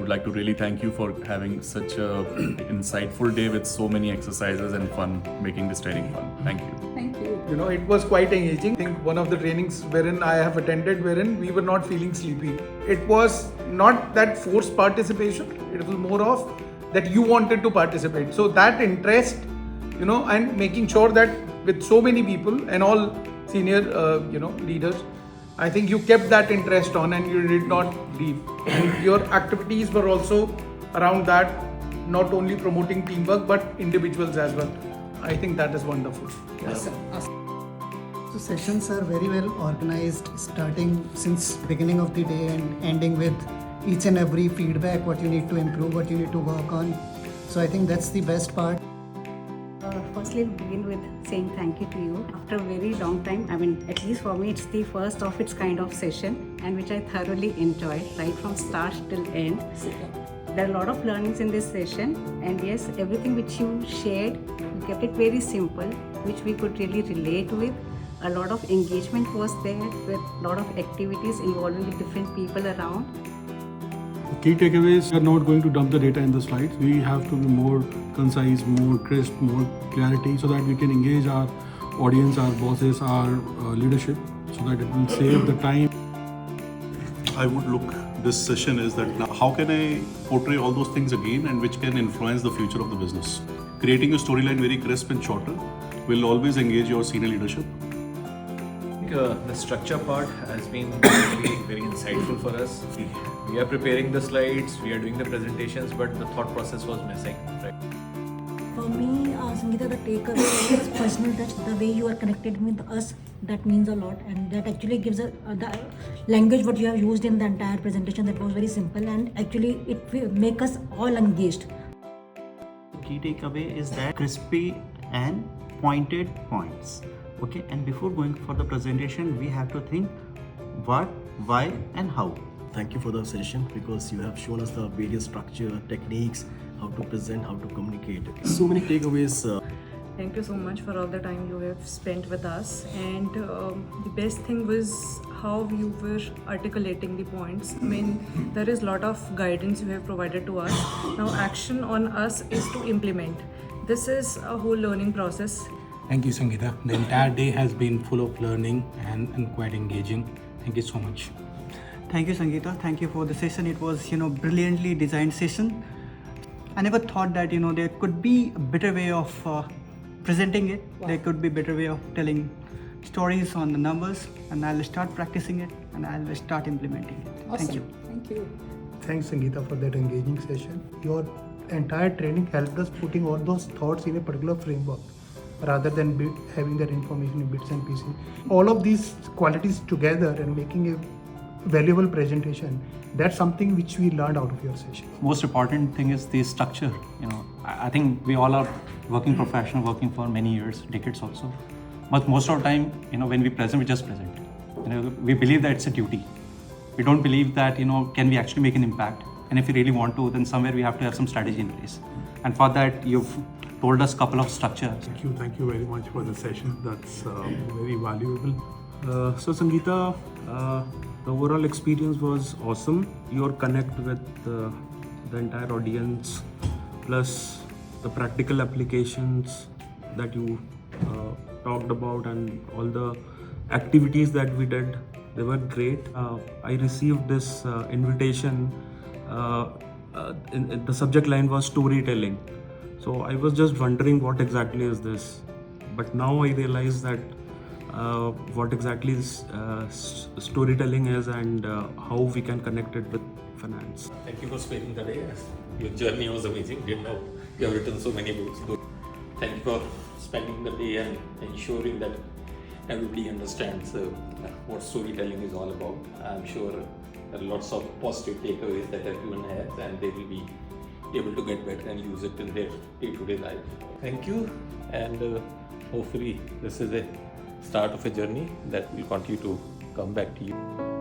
would like to really thank you for having such a insightful day with so many exercises and fun, making this training fun. Thank you. Thank you. You know, it was quite engaging. I think one of the trainings wherein I have attended, wherein we were not feeling sleepy. It was not that forced participation. It was more of that you wanted to participate. So that interest, you know, and making sure that with so many people and all senior, leaders, I think you kept that interest on and you did not leave. And your activities were also around that, not only promoting teamwork but individuals as well. I think that is wonderful. Awesome. So sessions are very well organized, starting since beginning of the day and ending with each and every feedback, what you need to improve, what you need to work on. So I think that's the best part. Firstly, begin with saying thank you to you. After a very long time, I mean, at least for me, it's the first of its kind of session, and which I thoroughly enjoyed, right from start till end. There are a lot of learnings in this session, and yes, everything which you shared, you kept it very simple, which we could really relate with. A lot of engagement was there with a lot of activities involving the different people around. Key takeaways: we are not going to dump the data in the slides. We have to be more concise, more crisp, more clarity, so that we can engage our audience, our bosses, our leadership, so that it will save the time. I would look this session is that now how can I portray all those things again and which can influence the future of the business. Creating a storyline very crisp and shorter will always engage your senior leadership. The structure part has been very, very insightful for us. We are preparing the slides, we are doing the presentations, but the thought process was missing. Right? For me, Sangeeta, the takeaway is personal touch. The way you are connected with us, that means a lot, and that actually gives the language what you have used in the entire presentation. That was very simple, and actually it will make us all engaged. Key takeaway is that crispy and pointed points. Okay, and before going for the presentation, we have to think what, why, and how. Thank you for the session, because you have shown us the various structure, techniques, how to present, how to communicate. So many takeaways. Thank you so much for all the time you have spent with us, and the best thing was how you were articulating the points. I mean, there is a lot of guidance you have provided to us. Now action on us is to implement. This is a whole learning process. Thank you, Sangeeta. The entire day has been full of learning and quite engaging. Thank you so much. Thank you, Sangeeta. Thank you for the session. It was, brilliantly designed session. I never thought that, there could be a better way of presenting it. Wow. There could be a better way of telling stories on the numbers, and I'll start practicing it and I'll start implementing it. Awesome. Thank you. Thank you. Thanks, Sangeeta, for that engaging session. Your entire training helped us putting all those thoughts in a particular framework, rather than having that information in bits and pieces. All of these qualities together and making a valuable presentation, that's something which we learned out of your session. Most important thing is the structure. I think we all are working professional, working for many years, decades also. But most of the time, when we present, we just present. We believe that it's a duty. We don't believe that, can we actually make an impact? And if we really want to, then somewhere we have to have some strategy in place. And for that, you've told us a couple of structures. Thank you very much for the session. That's very valuable. So Sangeeta, the overall experience was awesome. Your connect with the entire audience, plus the practical applications that you talked about, and all the activities that we did, they were great. I received this invitation. The subject line was storytelling. So I was just wondering what exactly is this, but now I realize that what exactly is storytelling is, and how we can connect it with finance. Thank you for spending the day. Your journey was amazing. Didn't know you have written so many books. Thank you for spending the day and ensuring that everybody understands what storytelling is all about. I'm sure there are lots of positive takeaways that everyone has, and they will be able to get better and use it in their day-to-day life. Thank you, and hopefully this is a start of a journey that will continue to come back to you.